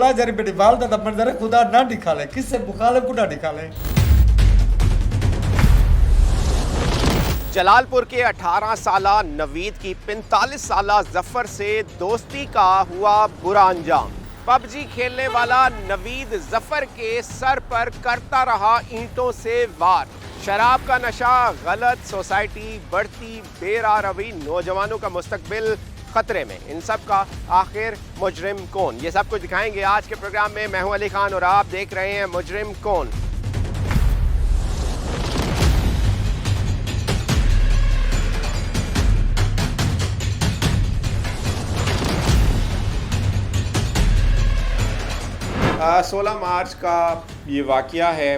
अल्लाह जरी बेटी वालदा दा मंजर खुदा ना निकाले, किससे मुखालिफ को ना निकाले। जलालपुर के 18 साला नवीद की 45 साला जफर से दोस्ती का हुआ बुरा अंजाम। पबजी खेलने वाला नवीद जफर के सर पर करता रहा ईंटों से वार। शराब का नशा, गलत सोसाइटी, बढ़ती बेरारवी, नौजवानों का मुस्तकबिल खतरे में। इन सब का आखिर मुजरिम कौन, ये सब कुछ दिखाएंगे आज के प्रोग्राम में। मैं हूं अली खान और आप देख रहे हैं मुजरिम कौन। आ, 16 मार्च का ये वाक़या है,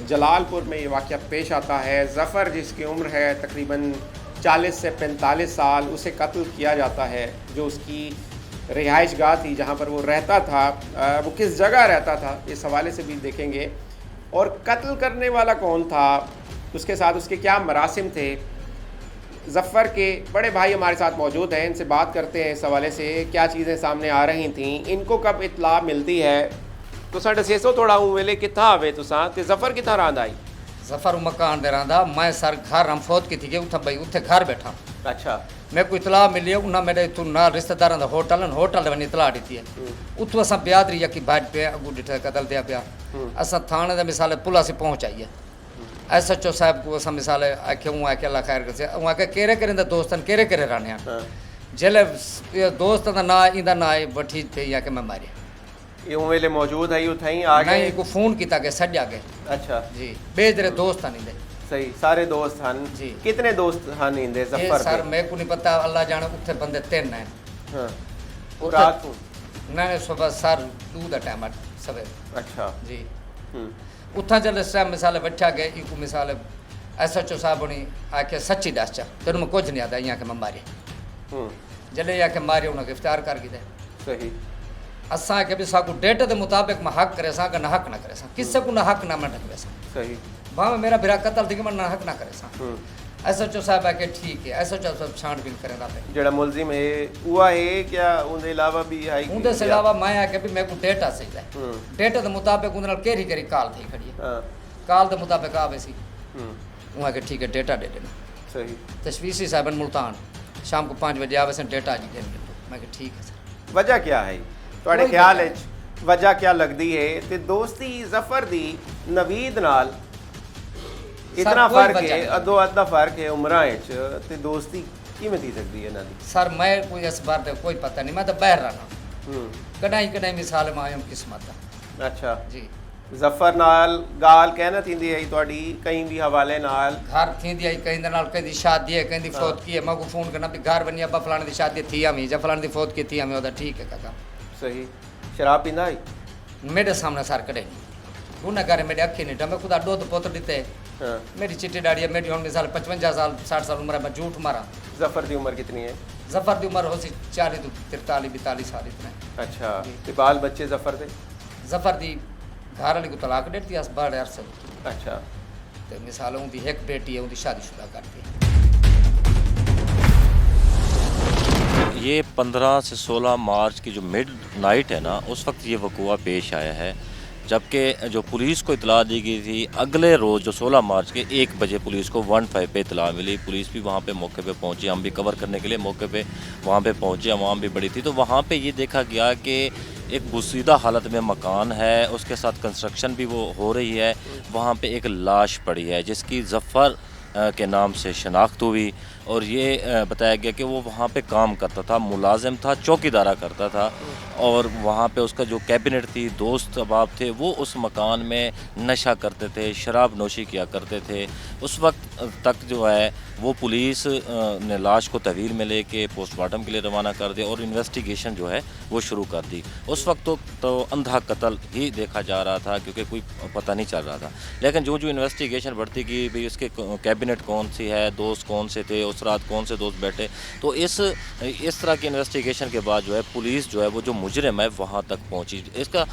जलालपुर में ये वाक़या पेश आता है। ज़फ़र जिसकी उम्र है तकरीबन 40 से 45 साल, उसे कत्ल किया जाता है। जो उसकी रिहाइश गाह थी, जहाँ पर वो रहता था, वो किस जगह रहता था, इस हवाले से भी देखेंगे। और कत्ल करने वाला कौन था, उसके साथ उसके क्या मरासिम थे। ज़फ़र के बड़े भाई हमारे साथ मौजूद हैं, इनसे बात करते हैं इस हवाले से क्या चीज़ें सामने आ रही थी, इनको कब इत्तला मिलती है। तुसां दसेसो थोड़ा हूँ वेले कित्थां आवे तुसां ते ज़फ़र कित्थां रहंदा आई। ज़फ़र मकान दे रहा मैं सर घर हम फौत की थी कि उठा भाई उत्थे घर बैठा। अच्छा, मैं को इतला मिली है उन्हें मेरे इतों ना रिश्तेदारों का होटल वही इतला दी है। उतो असा ब्यादरी या कि बैठ पे अगू डिठा कतल दिया पिया। असा थाने का मिसाल पुल से पहुँच आइए। SHO साहब को असा मिसाल आखे हूँ आखे अल्लाह खैर कर हूँ आखे केरे केरे दोस्तन केरे केरे रहने जेले दोस्त का ना इंदा ना वठी पे या कि मैं मारिया ये वेले मौजूद है यू थई आ गए नहीं को फोन किया के सज गए। अच्छा जी बेजरे दोस्त नहीं दे सही सारे दोस्त हन जी। कितने दोस्त हन इंदे ज़फ़र सर मेरे को नहीं पता, अल्लाह जाने उत्थे बंदे 3 हैं। हां रात को नहीं सुबह सर 2 दा टाइम सवेरे। अच्छा जी उथा जल इस टाइम मिसाल बैठा गए इको मिसाल SHO साहब ने आके सच्ची दस चा तेन मैं कुछ नहीं आता यहाँ के मैं मारे जले आके मारे उन्हें गिरफ्तार कर गए। सही असा के भी साकू डेट के मुताबिक मैं हक करे सा ना हक ना करे सा किससे को ना हक ना मैं ढकवे सा सही भाव मेरा बिरा कत्ल थी कि मैं ना हक ना करे सा। SHO साहब आके ठीक है SHO साहब छानबीन करे दा पे जेड़ा मुलजिम है हुआ है क्या उनके अलावा भी है उनके से अलावा मैं आके भी मेरे को डेटा सही है डेटा के मुताबिक उन केरी केरी काल थी खड़ी है काल के मुताबिक आवे सी वहाँ के ठीक है डेटा दे देना। सही तशवीशी साहब मुल्तान शाम को 5 बजे आवे से डेटा जी देंगे मैं कि ठीक है सर। वजह क्या है ਤੁਹਾਡੇ ख्याल वजह क्या लगती है ते दोस्ती ज़फ़र दी नवीद नाल इतना फर्क है अदो अद्धा फर्क है उम्रां च ते दोस्ती किवें थी सकदी है इन्हां दी। सर मैं कोई इस बार दे कोई पता नहीं, मैं तो बाहर रहना कदाई कदाई मिसाल में आयम किस्मत दा। अच्छा जी ज़फ़र नाल गाल कहना थींदी है तुहाडी कहीं भी हवाले नाल घर थींदी है कहीं नाल कहीं शादी है कहीं फौत की है मैं को फोन करना भी घर बनी अब्बा फलाने दी शादी थी हमें या फलाने दी फौत की थी हमें ओदा ठीक है काका। सही शराब पींदा है मेरे सामने सर कड़े गुनाहगार मेरे अखी नहीं मैं खुदा दूध पोत दीते मेरी चिट्टी दाढ़ी है मेरी मिसाल 55 साल 60 साल उम्र है मैं झूठ मारा। ज़फ़र की उम्र कितनी है? ज़फ़र की उम्र हो सी 40 43 42 साल इतना। अच्छा ते बाल बच्चे ज़फ़र दे? ज़फ़र दी घर वाली को तलाक देती है बड़े अरसे। अच्छा तो मिसाल उनकी एक बेटी है उनकी शादीशुदा करती है। ये 15 से 16 मार्च की जो मिड नाइट है ना उस वक्त ये वक़ुआ पेश आया है, जबकि जो पुलिस को इतला दी गई थी अगले रोज़ जो 16 मार्च के 1 बजे पुलिस को 15 पे इतला मिली। पुलिस भी वहाँ पे मौके पे पहुँची, हम भी कवर करने के लिए मौके पे वहाँ पे पहुँचे, आवाम भी बड़ी थी। तो वहाँ पे ये देखा गया कि एक बुसीदा हालत में मकान है, उसके साथ कंस्ट्रक्शन भी वो हो रही है। वहाँ पे एक लाश पड़ी है जिसकी ज़फ़र के नाम से शनाख्त हुई और ये बताया गया कि वो वहाँ पे काम करता था, मुलाजिम था, चौकीदारा करता था और वहाँ पे उसका जो कैबिनेट थी, दोस्त अहबाब थे, वो उस मकान में नशा करते थे, शराब नोशी किया करते थे। उस वक्त तक जो है वो पुलिस ने लाश को तहवील में लेके पोस्टमार्टम के लिए रवाना कर दिया और इन्वेस्टिगेशन जो है वो शुरू कर दी। उस वक्त तो अंधा कत्ल ही देखा जा रहा था क्योंकि कोई पता नहीं चल रहा था, लेकिन जो इन्वेस्टिगेशन बढ़ती गई, भाई उसके कैबिनेट कौन सी है, दोस्त कौन से थे, उस रात कौन से दोस्त बैठे, तो इस तरह की इन्वेस्टिगेशन के बाद जो है पुलिस जो है वो जो मुजरिम है वहाँ तक पहुँची। इसका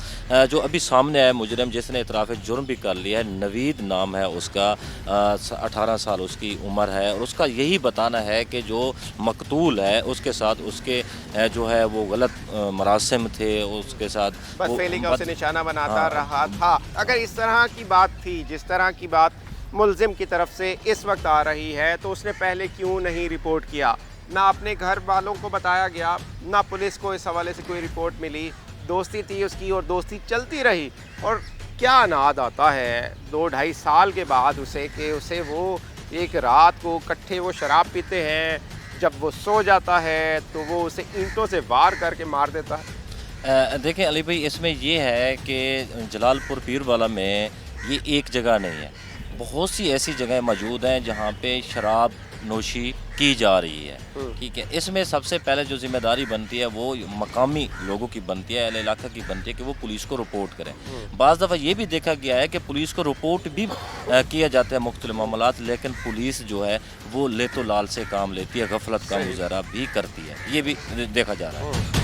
जो अभी सामने आया मुजरिम जिसने इतराफ़ जुर्म भी कर लिया है, नवीद नाम है उसका, 18 साल उसकी उम्र है और उसका यही बताना है कि जो मकतूल है उसके साथ उसके जो है वो गलत मरासिम थे उसके साथ बदफेली का उसे निशाना बनाता रहा था। अगर इस तरह की बात थी, जिस तरह की बात मुलजिम की तरफ से इस वक्त आ रही है, तो उसने पहले क्यों नहीं रिपोर्ट किया? ना अपने घर वालों को बताया गया, ना पुलिस को इस हवाले से कोई रिपोर्ट मिली। दोस्ती थी उसकी और दोस्ती चलती रही। और क्या नाद आता है 2-2.5 साल के बाद उसे कि उसे वो एक रात को इकट्ठे वो शराब पीते हैं, जब वो सो जाता है तो वो उसे ईंटों से वार करके मार देता है। देखें अली भाई, इसमें ये है कि जलालपुर पीरवाला में ये एक जगह नहीं है, बहुत सी ऐसी जगह मौजूद हैं जहाँ पे शराब नोशी की जा रही है। ठीक है, इसमें सबसे पहले जो जिम्मेदारी बनती है वो मकामी लोगों की बनती है, अहले इलाका की बनती है कि वो पुलिस को रिपोर्ट करें। बाज़ दफ़ा ये भी देखा गया है कि पुलिस को रिपोर्ट भी किया जाता है मुख्तलिफ मामलात, लेकिन पुलिस जो है वो लेतो लाल से काम लेती है, गफलत का मुजाहरा भी करती है, ये भी देखा जा रहा है।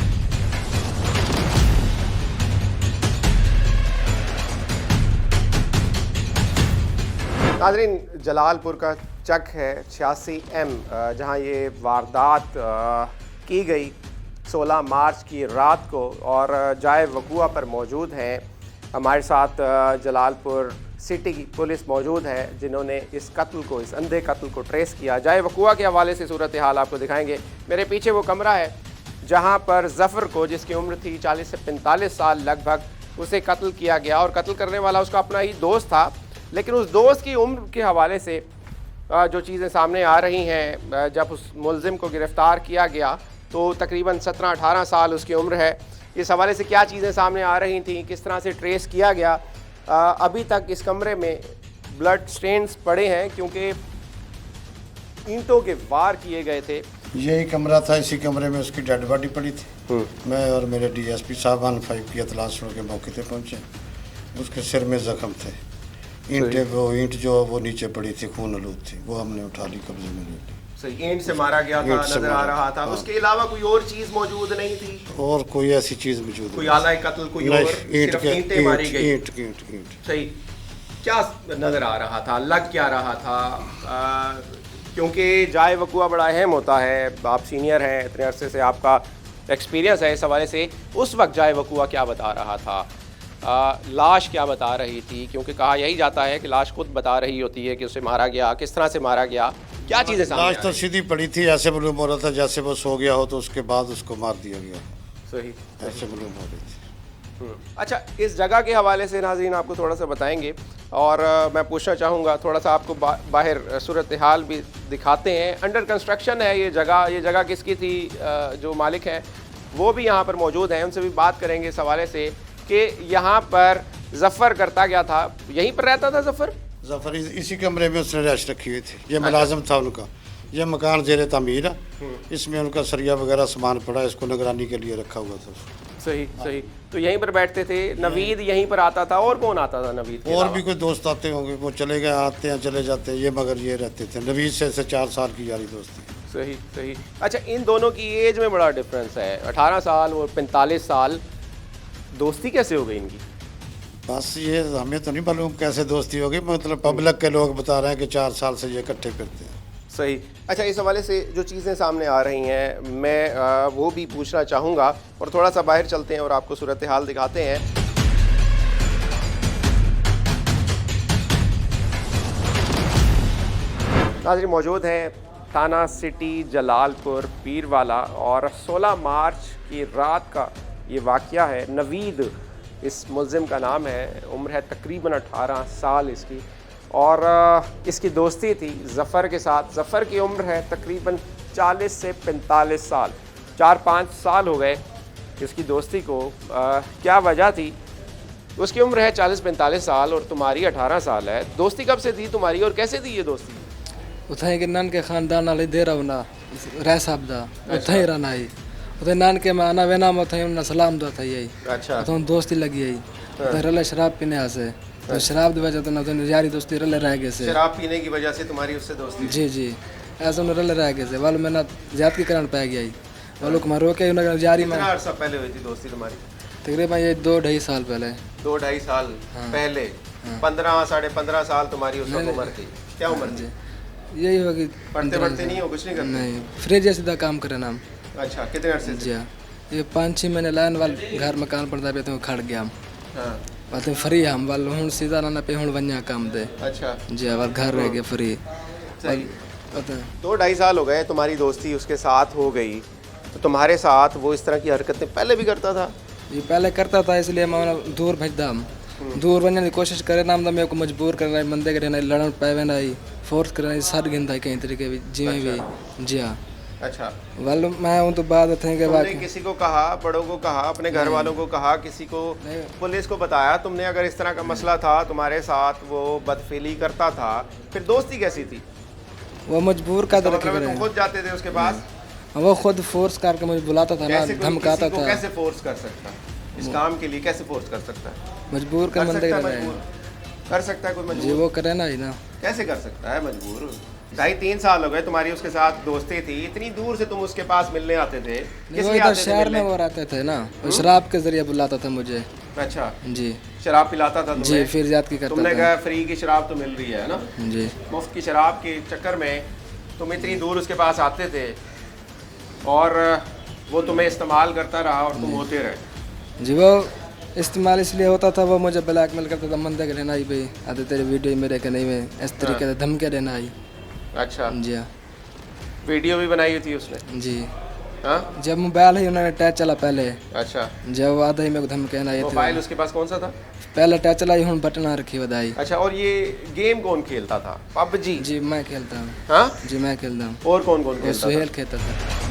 नाज़रीन, जलालपुर का चक है 86M, जहां ये वारदात की गई 16 मार्च की रात को, और जाए वक़ुआ पर मौजूद हैं हमारे साथ जलालपुर सिटी की पुलिस मौजूद है, जिन्होंने इस कत्ल को, इस अंधे कत्ल को ट्रेस किया। जाए वक़ुआ के हवाले से सूरत हाल आपको दिखाएंगे। मेरे पीछे वो कमरा है जहाँ पर ज़फ़र को, जिसकी उम्र थी 40 से 45 साल लगभग, उसे कत्ल किया गया। और कत्ल करने वाला उसका अपना ही दोस्त था, लेकिन उस दोस्त की उम्र के हवाले से जो चीज़ें सामने आ रही हैं, जब उस मुलजिम को गिरफ़्तार किया गया तो तकरीबन 17-18 साल उसकी उम्र है। इस हवाले से क्या चीज़ें सामने आ रही थी, किस तरह से ट्रेस किया गया, अभी तक इस कमरे में ब्लड स्टेन्स पड़े हैं क्योंकि ईंटों के वार किए गए थे। यही कमरा था, इसी कमरे में उसकी डेड बॉडी पड़ी थी। मैं और मेरे DSP साहब 15 की इतला सुन के मौके पे पहुँचे। उसके सिर में ज़ख्म थे, ईंट जो वो नीचे पड़ी थी, खून आलूद थी, वो हमने उठा ली, कब्जे में ले ली। सही, ईंट से मारा गया था, नजर आ रहा था। उसके अलावा कोई और चीज़ मौजूद नहीं थी? और कोई ऐसी चीज़ मौजूद कोई आला कत्ल, कोई और, सिर्फ ईंटें मारी गई। ईंट। सही, क्या नजर आ रहा था, लग क्या रहा था? क्योंकि जाए वक़ुआ बड़ा अहम होता है, आप सीनियर हैं, इतने अरसे से आपका एक्सपीरियंस है इस हवाले से। उस वक्त जाए वक़ुआ क्या बता रहा था, लाश क्या बता रही थी? क्योंकि कहा यही जाता है कि लाश खुद बता रही होती है कि उसे मारा गया, किस तरह से मारा गया, क्या चीज़ें सामने लाश तो सीधी पड़ी थी, ऐसे मालूम हो रहा था जैसे वो सो गया हो तो उसके बाद उसको मार दिया गया। सही, ऐसे मालूम हो रही थी। अच्छा, इस जगह के हवाले से नाज़रीन आपको थोड़ा सा बताएंगे, और मैं पूछना चाहूँगा थोड़ा सा आपको बाहर सूरत हाल भी दिखाते हैं। अंडर कंस्ट्रक्शन है ये जगह किसकी थी? जो मालिक हैं वो भी यहाँ पर मौजूद हैं, उनसे भी बात करेंगे इस हवाले से कि यहाँ पर ज़फ़र करता क्या था, यहीं पर रहता था ज़फ़र इसी कमरे में उसने रैश रखी हुई थी। ये मुलाजम था उनका, ये मकान ज़ेर तामीर है, इसमें उनका सरिया वगैरह सामान पड़ा, इसको निगरानी के लिए रखा हुआ था। सही, तो यहीं पर बैठते थे। नवीद यहीं पर आता था, और कौन आता था नवीद? और भी कोई दोस्त आते होंगे, वो चले गए, आते हैं चले जाते हैं, ये मगर ये रहते थे। नवीद से 4 साल की यारी दोस्ती। सही। अच्छा, इन दोनों की एज में बड़ा डिफरेंस है, 18 साल और 45 साल। दोस्ती कैसे हो गई इनकी? बस ये हमें तो नहीं मालूम कैसे दोस्ती होगी, मतलब पब्लिक के लोग बता रहे हैं कि 4 साल से ये इकट्ठे करते हैं। सही। अच्छा, इस हवाले से जो चीज़ें सामने आ रही हैं, मैं वो भी पूछना चाहूँगा, और थोड़ा सा बाहर चलते हैं और आपको सूरत हाल दिखाते हैं। नाज़रीन, मौजूद हैं थाना सिटी जलालपुर पीरवाला, और 16 मार्च की रात का ये वाक़या है। नवीद इस मुलजिम का नाम है, उम्र है तकरीबन 18 साल इसकी, और इसकी दोस्ती थी ज़फ़र के साथ। ज़फ़र की उम्र है तकरीबन 40 से 45 साल, 4-5 साल हो गए इसकी दोस्ती को। क्या वजह थी? उसकी उम्र है 40-45 साल और तुम्हारी 18 साल है। दोस्ती कब से थी तुम्हारी और कैसे थी ये दोस्ती? उथे के नान के खानदान वाले दे रहा ना रह साहब दा उथे रहना ही, उथे नान के में आना वेना में उथे उन्हें सलाम दो था यही। अच्छा, तो दोस्ती लगी यही, उथे रले शराब पीने आसे, तो शराब की वजह तो ना यारी दोस्ती रले रह गए से। शराब पीने की वजह से तुम्हारी उससे दोस्ती? जी, ऐसा उन्हें रले रह गए से। वालों में ना ज्यादती करने पाया गया, वालों को मारो के उन्हें जारी में। कितना अर्सा पहले हुई थी दोस्ती तुम्हारी? तकरीबन ये 2-2.5 साल पहले। 2-2.5 साल पहले? 15-15.5 साल तुम्हारी उस वक्त उम्र थी। क्या उम्र थी? यही होगी। पढ़ते नहीं हो, कुछ नहीं करते? नहीं, फ्रिज जैसे काम करे नाम। अच्छा, कितने अरसे जी से? हाँ, ये 5-6 महीने लाइन वाले घर मकान पड़ता पे तो खड़ गया हम हाँ, बातें फ्री हम वाल हूँ सीधा ना पे हूँ बन्या काम दे अच्छा, जी हाँ, वाल घर रह गया फ्री सही। पता 2-2.5 साल हो गए तुम्हारी दोस्ती उसके साथ हो गई, तो तुम्हारे साथ वो इस तरह की हरकतें पहले भी करता था? ये पहले करता था इसलिए मैं दूर भेजता हम दूर बनने की कोशिश करे ना हम मेरे को मजबूर करना है बंदे के रहना लड़न पावे ना फोर्स करना सर गिनता है कई तरीके भी जिमें भी जी हाँ अच्छा, वाल मैं हूँ तो बाद थे के तुमने बाकी किसी को कहा, बड़ों को कहा, अपने घर वालों को कहा, किसी को पुलिस को बताया तुमने अगर इस तरह का मसला था तुम्हारे साथ, वो बदफेली करता था, फिर दोस्ती कैसी थी? वो मजबूर का तो तरह मतलब तुम खुद जाते थे उसके पास? वो खुद फोर्स करके मुझे बुलाता था ना कैसे कोई धमकाता किसी को था कैसे फोर्स कर सकता है इस काम के लिए? कैसे फोर्स कर सकता है? मजबूर कर कर बंदे सकता के है रहना मजबूर? है कर सकता है कोई जी मजबूर? वो करे ना ही ना कैसे कर सकता है मजबूर? 2.5-3 साल हो गए तुम्हारी उसके साथ दोस्ती थी, इतनी दूर से तुम उसके पास मिलने आते थे, किस वो लिए इधर आते थे शहर में मिलने? वो रहते थे ना वो शराब के जरिए बुलाता था मुझे अच्छा, जी शराब पिलाता था जी तुम्हें? फिर याद की करता तुमने था कहा फ्री की शराब तो मिल रही है ना, जी मुफ्त की शराब के चक्कर में तुम इतनी दूर उसके पास आते थे और वो तुम्हें इस्तेमाल करता रहा और तुम होते रहे। जी वो इस्तेमाल इसलिए होता था वो मुझे ब्लैकमेल करता था बंदे के रहना ही भाई आते तेरे वीडियो मेरे के नहीं में इस तरीके से धमके देना ही अच्छा, जी हाँ वीडियो भी बनाई हुई थी उसने? जी हाँ, जब मोबाइल ही उन्होंने टच चला पहले अच्छा, जब आधा ही मेरे को धमके ना मोबाइल उसके पास कौन सा था? पहले टच चला ही हूँ बटन रखी बधाई अच्छा, और ये गेम कौन खेलता था? पबजी? जी मैं खेलता हूँ हाँ, जी मैं खेलता हूँ और कौन कौन वो खेलता था? सुहेल खेलता था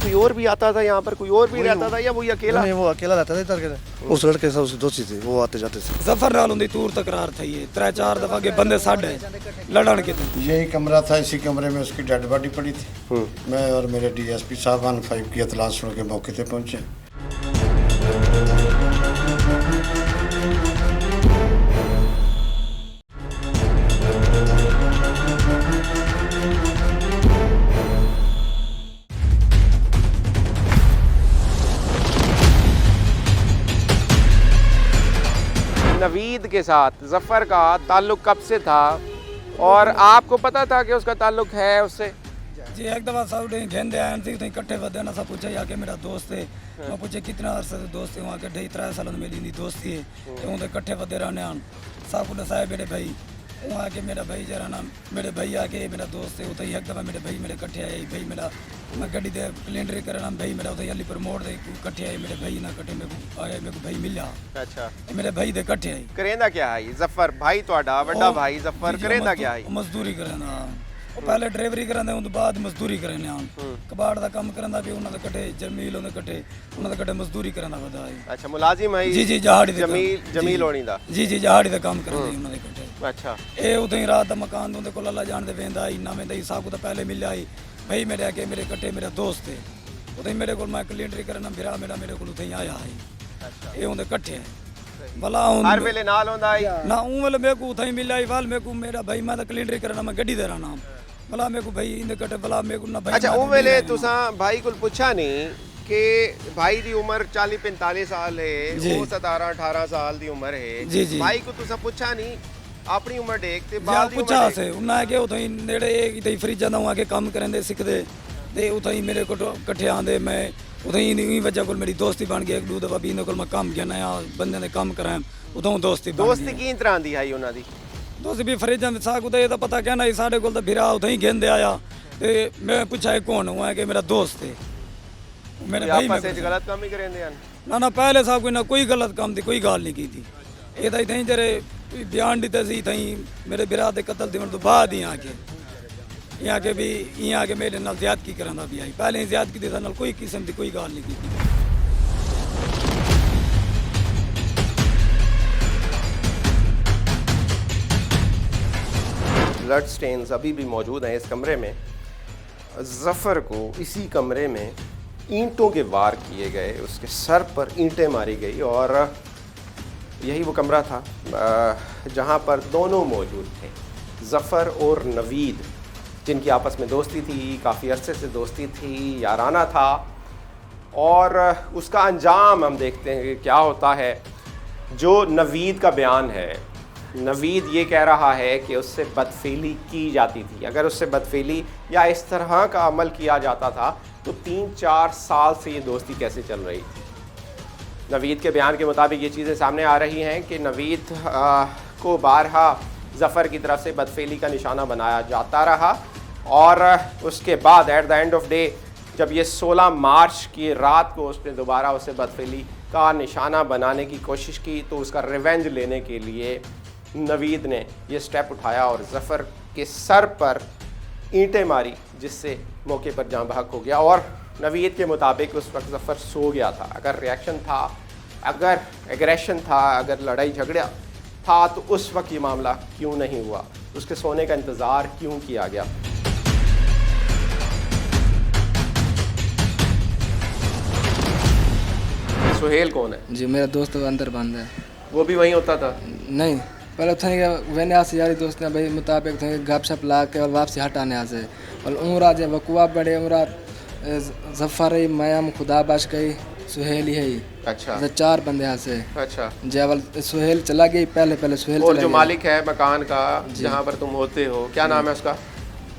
कोई और भी आता था यहाँ पर? कोई और भी रहता था या वही अकेला? नहीं वो अकेला रहता था इधर के उस लड़के से उसकी दोस्ती थी वो आते जाते थे जफर नाल उन्दी तूर तकरार थी है 3-4 दफा के बंदे साढ़े लड़न के यही कमरा था, इसी कमरे में उसकी डेड बॉडी पड़ी थी। मैं और मेरे डीएसपी साहब 15 की इतला सुन के मौके पे पहुंचे। नवीद के साथ जफर का ताल्लुक कब से था और आपको पता था कि उसका ताल्लुक है उससे? जी एक दफा सब घेंदे आए थे तो इकट्ठे बदे ना सब पूछे आके मेरा दोस्त है मैं पूछे कितना अरसे से दोस्त है वहाँ के 2.5 साल मेरी दोस्ती है तो उन्हें इकट्ठे बदे रहने आन सब को दसाए मेरे भाई वहाँ के मेरा भाई जरा ना मेरे भाई आके मेरा दोस्त है उतो एक दफा मेरे भाई मेरे इकट्ठे आए भाई मेरा मैं गड्डी दे सिलेंडर करना भाई मेरा उतो अली पर मोड़ दे इकट्ठे आए मेरे भाई ना कट्ठे मेरे को आया मेरे को भाई मिला अच्छा, मेरे भाई दे इकट्ठे आए करेंदा क्या है जफर भाई ਤੁਹਾਡਾ ਵੱਡਾ ਭਾਈ जफर करेंदा क्या है? मजदूरी करना ਉਹ ਪਹਿਲੇ ਡਰਾਈਵਰੀ ਕਰਾਂਦੇ ਉਸ ਤੋਂ ਬਾਅਦ ਮਜ਼ਦੂਰੀ ਕਰਨੇ ਆਣ ਕਬਾੜ ਦਾ ਕੰਮ ਕਰਦਾ ਵੀ ਉਹਨਾਂ ਦੇ ਇਕੱਠੇ ਜਮੀਲ ਉਹਦੇ ਇਕੱਠੇ ਉਹਨਾਂ ਦੇ ਇਕੱਠੇ ਮਜ਼ਦੂਰੀ ਕਰਨਾ ਵਦਾ ਹੈ अच्छा, मुलाजिम है? ਜੀ ਜੀ ਜਹਾੜੀ ਦੇ जमील होनी दा? ਜੀ ਜੀ ਜਹਾੜੀ ਦਾ ਕੰਮ ਕਰਦੇ ਉਹਨਾਂ ਦੇ ਇਕੱਠੇ अच्छा, ਇਹ ਉਦੋਂ ਹੀ ਰਾਤ ਦਾ ਮਕਾਨ ਉਹਦੇ ਕੋਲ ਅੱਲਾ ਜਾਣਦੇ ਵੇਂਦਾ ਹੀ ਨਵੇਂ ਦਾ ਹੀ ਸਭ ਤੋਂ ਪਹਿਲੇ ਮਿਲਿਆ ਹੀ ਭਾਈ ਮੇਰੇ ਆ ਕੇ ਮੇਰੇ ਇਕੱਠੇ ਮੇਰਾ ਦੋਸਤ ਹੈ ਉਦੋਂ ਹੀ ਮੇਰੇ ਕੋਲ ਮੈਂ ਕਲੀਨਰੀ ਕਰਨਾ ਵੀਰਾ ਮੇਰਾ ਮੇਰੇ ਕੋਲ ਉੱਥੇ ਹੀ ਆਇਆ ਹੈ ਇਹ ਉਹਦੇ ਇਕੱਠੇ भला हर वेले नाल होंदा है? ना ऊ वाले मेरे को उठाई मिला ही वाल मेरे को मेरा भाई मैं तो क्लीनरी करना मैं गड्डी दे रहा नाम भला मेरे को भाई इनके कटे भला मेरे को ना भाई अच्छा, मैं ਉਹ तो ਵੇਲੇ मिला ही ਤੁਸੀਂ ਭਾਈ ਕੋਲ ਪੁੱਛਿਆ ਨਹੀਂ ਕਿ ਭਾਈ ਦੀ ਉਮਰ 40-45 ਸਾਲ ਹੈ, जी। ਉਹ 17-18 ਸਾਲ ਦੀ ਉਮਰ ਹੈ, जी, जी। ਭਾਈ को ਤੁਸੀਂ ਪੁੱਛਿਆ ਨਹੀਂ ਆਪਣੀ ਉਮਰ ਦੇਖ ਤੇ ਜਾਂ ਬਾਲ ਦੀ ਪੁੱਛਾ ਉਮਰ ਸੇ ਦੇਖ? ਉਹਨਾਂ ਕੇ ਉਥੋਂ ਹੀ ਨੇੜੇ ਕਿਤੇ ਫਰੀਜਾਂ ਦਾ ਆ ਕੇ ਕੰਮ ਕਰਦੇ ਸਿੱਖਦੇ ਤੇ ਉਥੋਂ ਹੀ ਮੇਰੇ ਕੋਲ ਇਕੱਠੇ ਆਂਦੇ ਮੈਂ ਉਥੋਂ ਹੀ ਨਹੀਂ ਵਜ੍ਹਾ ਕੋਲ ਮੇਰੀ ਦੋਸਤੀ ਬਣ ਗਈ ਇੱਕ ਦੋ ਦਫਾ ਵੀ ਇਹਨਾਂ ਕੋਲ ਮੈਂ ਕੰਮ ਗਿਆ ਨया ਬੰਦਿਆਂ ਦੇ ਕੰਮ ਕਰਾਂ ਉਦੋਂ ਦੋਸਤੀ ਬਣ ਦੋਸਤੀ ਗਈ ਕੀ ਤਰ੍ਹਾਂ ਦੀ ਹੈ ਉਹਨਾਂ ਦੀ? ਦੋਸਤੀ ਵੀ ਫਰੀਜਾਂ ਦੇ ਸਾਗ ਉਹਦਾ ਇਹ ਤਾਂ ਪਤਾ ਕਹਿਣਾ ਸੀ ਸਾਡੇ ਕੋਲ ਤਾਂ ਫਿਰਾ ਉਥੋਂ ਹੀ ਗਿੰਦੇ ਆਇਆ ਤੇ ਮੈਂ ਪੁੱਛਿਆ ਇਹ ਕੌਣ ਹੁਆ ਕਿ ਮੇਰਾ ਦੋਸਤ ਹੈ ਮੇਰੇ ਭਾਈ ਆਪਸ ਮੈਂ ਵਿੱਚ ਗਲਤ ਕੰਮ ਹੀ ਕਰਿੰਦੇ ਹਨ? ਨਾ ਨਾ ਪਹਿਲੇ ਸਾਹਿਬ ਕੋਈ ਨਾ ਕੋਈ ਗਲਤ ਕੰਮ ਦੀ ਕੋਈ ਗੱਲ ਨਹੀਂ ਕੀਤੀ ਇਹ ਤਾਂ ਇਦਾਂ ਜਰੇ ਬਿਆਨ ਦਿੱਤੇ ਸੀ ਤਾਂ ਮੇਰੇ ਬਿਰਾ ਦੇ ਕਤਲ ਦੇਣ ਤੋਂ ਬਾਅਦ ਹੀ ਆ ਕੇ यहाँ के भी यहाँ के मेरे नाल ज़्यादती करांदा भी आई पहले ज़्यादती दे नाल कोई किस्म की कोई गाल नहीं की ब्लड स्टेन्स अभी भी मौजूद हैं इस कमरे में। ज़फ़र को इसी कमरे में ईंटों के वार किए गए, उसके सर पर ईंटें मारी गई और यही वो कमरा था जहाँ पर दोनों मौजूद थे, ज़फ़र और नवीद, जिनकी आपस में दोस्ती थी, काफ़ी अरसे से दोस्ती थी, याराना था। और उसका अंजाम हम देखते हैं कि क्या होता है। जो नवीद का बयान है नवीद ये कह रहा है कि उससे बदफेली की जाती थी। अगर उससे बदफेली या इस तरह का अमल किया जाता था तो 3-4 साल से ये दोस्ती कैसे चल रही थी। नवीद के बयान के मुताबिक ये चीज़ें सामने आ रही हैं कि नवीद को बारहा ज़फ़र की तरफ से बदफेली का निशाना बनाया जाता रहा और उसके बाद at the end of day जब ये 16 मार्च की रात को उसने दोबारा उसे बदफेली का निशाना बनाने की कोशिश की तो उसका रिवेंज लेने के लिए नवीद ने ये स्टेप उठाया और ज़फ़र के सर पर ईंटें मारी, जिससे मौके पर जाँ बहक हो गया। और नवीद के मुताबिक उस वक्त ज़फ़र सो गया था। अगर रिएक्शन था, अगर एग्रेशन था, अगर लड़ाई झगड़ा था तो उस वक्त ये मामला क्यों नहीं हुआ, उसके सोने का इंतज़ार क्यों किया गया। सुहेल कौन है? जी मेरा दोस्त अंदर बंद है। वो भी वहीं होता था? नहीं, पहले थे वैन यहाँ से यारी दोस्त ने भाई मुताबिक थे गपशप ला के और वापसी हटाने यहाँ से और उमरा जो वकुआ बड़े उमरा ज़फ़र मैम खुदा बाश गई सुहेल ही है। अच्छा। 4 बंदे यहाँ से। अच्छा। जब सुहेल चला गई पहले सुहेल और चला जो गया। मालिक है मकान का जहाँ पर तुम होते हो, क्या नाम है उसका?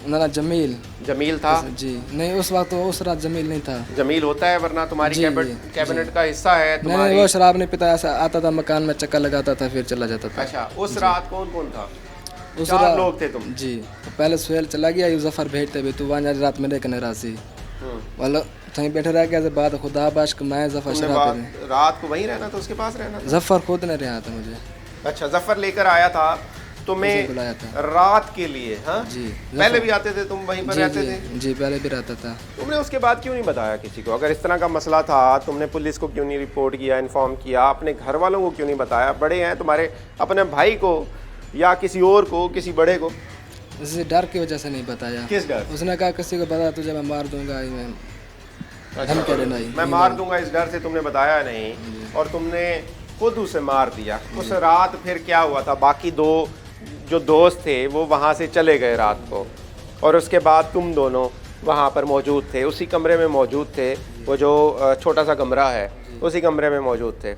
ना जमील। जमील था? जी नहीं, उस वक्त तो उस रात जमील नहीं था। जमील होता है वरना तुम्हारी जी, कैबिनेट का हिस्सा है तुम्हारी। नहीं, वो शराब नहीं पीता, ऐसा आता था मकान में चक्कर लगाता था फिर चला जाता था। अच्छा, उस रात कौन कौन था? उस 4 लोग थे तुम? जी, तो पहले सुहेल चला गया, ज़फ़र भेजते भी तू वहाँ रात में लेकर राशि वाला कहीं बैठे रह गया। बाद खुदा बाश मैं ज़फ़र शराब पी रात को वहीं रहना था, उसके पास रहना था? ज़फ़र खुद नहीं रहा था मुझे। अच्छा, ज़फ़र लेकर आया था तुम्हें बुलाया था रात के लिए? हाँ जी। पहले भी आते थे तुम वहीं पर रहते थे? जी पहले भी रहता था। तुमने उसके बाद क्यों नहीं बताया किसी को? अगर इस तरह का मसला था तुमने पुलिस को क्यों नहीं रिपोर्ट किया, इन्फॉर्म किया, अपने घर वालों को क्यों नहीं बताया? बड़े हैं तुम्हारे, अपने भाई को या किसी और को, किसी बड़े को? इसी डर की वजह से नहीं बताया। किस डर? उसने कहा किसी को बता तुझे मैं मार दूंगा। मैं मार दूंगा, इस डर से तुमने बताया नहीं और तुमने खुद उसे मार दिया। उस रात फिर क्या हुआ था? बाकी 2 जो दोस्त थे वो वहाँ से चले गए रात को और उसके बाद तुम दोनों वहाँ पर मौजूद थे, उसी कमरे में मौजूद थे। वो जो छोटा सा कमरा है उसी कमरे में मौजूद थे।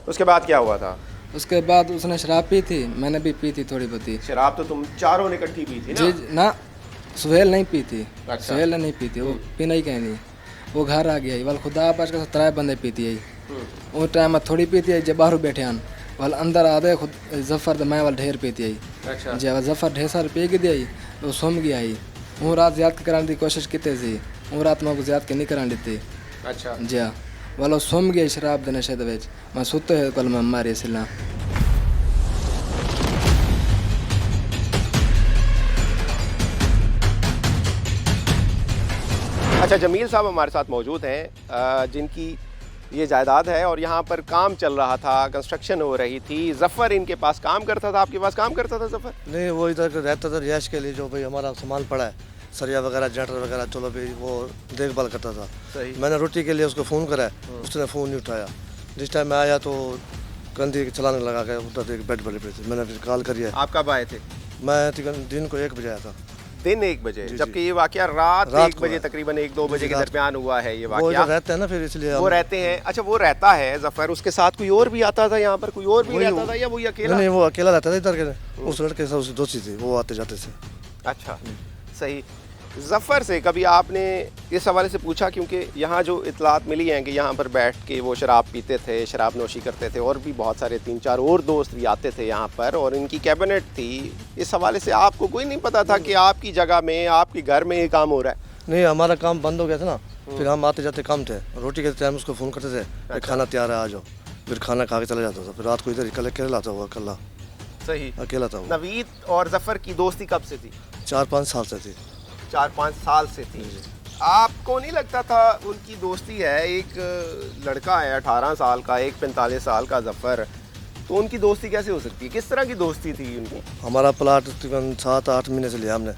उसके बाद क्या हुआ था? उसके बाद उसने शराब पी थी, मैंने भी पी थी थोड़ी बहुत। शराब तो तुम चारों ने इकट्ठी पी थी ना? जी ना, सुहेल नहीं पी थी। अच्छा। सुहेल ने नहीं पी थी, वो पीना ही कहीं नहीं। वो घर आ गया वाल खुदा पास का 3 बंदे पीती है। वो टाइम में थोड़ी पीती है, जब बाहर बैठे हैं वाल अंदर आधे खुद ज़फ़र मैं वाल ढेर पीती है। अच्छा। जब ज़फ़र ढेर सारे पी गई दी वो सोम गया ही। वो रात ज़्यादा कराने की कोशिश की थी, वो रात में ज़्यादा नहीं कराने दी। अच्छा जी वालो सोम गया शराब देने शहद वेच मैं सुते है कल में मारे सिला। अच्छा, जमील साहब हमारे साथ मौजूद हैं जिनकी ये जायदाद है और यहाँ पर काम चल रहा था, कंस्ट्रक्शन हो रही थी। ज़फ़र इनके पास काम करता था। आपके पास काम करता था ज़फ़र? नहीं, वो इधर रहता था रिहाइश के लिए, जो भाई हमारा सामान पड़ा है सरिया वगैरह जनरेटर वगैरह, चलो भाई वो देखभाल करता था। सही। मैंने रोटी के लिए उसको फ़ोन करा, उसने फ़ोन नहीं उठाया। जिस टाइम मैं आया तो कंधी चलाने लगा के उधर एक बेड बड़े पे थे। मैंने फिर कॉल करी है। आप कब आए थे? मैं दिन को 1 बजे आया था। दिन 1 बजे? जी, जबकि ये वाकया रात 1 को बजे है। तकरीबन 1-2 बजे के रात दरमियान हुआ है ये वो वाकया। इधर रहते हैं ना, फिर इसलिए वो रहते हैं। अच्छा, वो रहता है ज़फ़र, उसके साथ कोई और भी आता था यहाँ पर? कोई और भी रहता था या वही अकेला? नहीं, वो अकेला रहता था इधर के। उस लड़के से उसकी दोस्ती थी, वो आते जाते थे। अच्छा, सही। ज़फ़र से कभी आपने इस हवाले से पूछा? क्योंकि यहाँ जो इतलात मिली हैं कि यहाँ पर बैठ के वो शराब पीते थे, शराब नोशी करते थे और भी बहुत सारे 3-4 और दोस्त भी आते थे यहाँ पर और इनकी कैबिनेट थी। इस हवाले से आपको कोई नहीं पता था कि आपकी जगह में, आपके घर में ये काम हो रहा है? नहीं, हमारा काम बंद हो गया था ना, फिर हम आते जाते काम थे। रोटी के टाइम उसको फ़ोन करते थे कि खाना तैयार है आ जाओ, फिर खाना खा के चला जाता था। फिर रात को इधर अकेला आता हुआ, अकेला सही अकेला था वो। नवीद और ज़फ़र की दोस्ती कब से थी? 4-5 साल से थी। 4-5 साल से थी। आपको नहीं लगता था उनकी दोस्ती है? एक लड़का है 18 साल का, एक 45 साल का ज़फ़र, तो उनकी दोस्ती कैसे हो सकती है? किस तरह की दोस्ती थी उनकी? हमारा प्लाट तकरीबन 7-8 महीने से लिया हमने।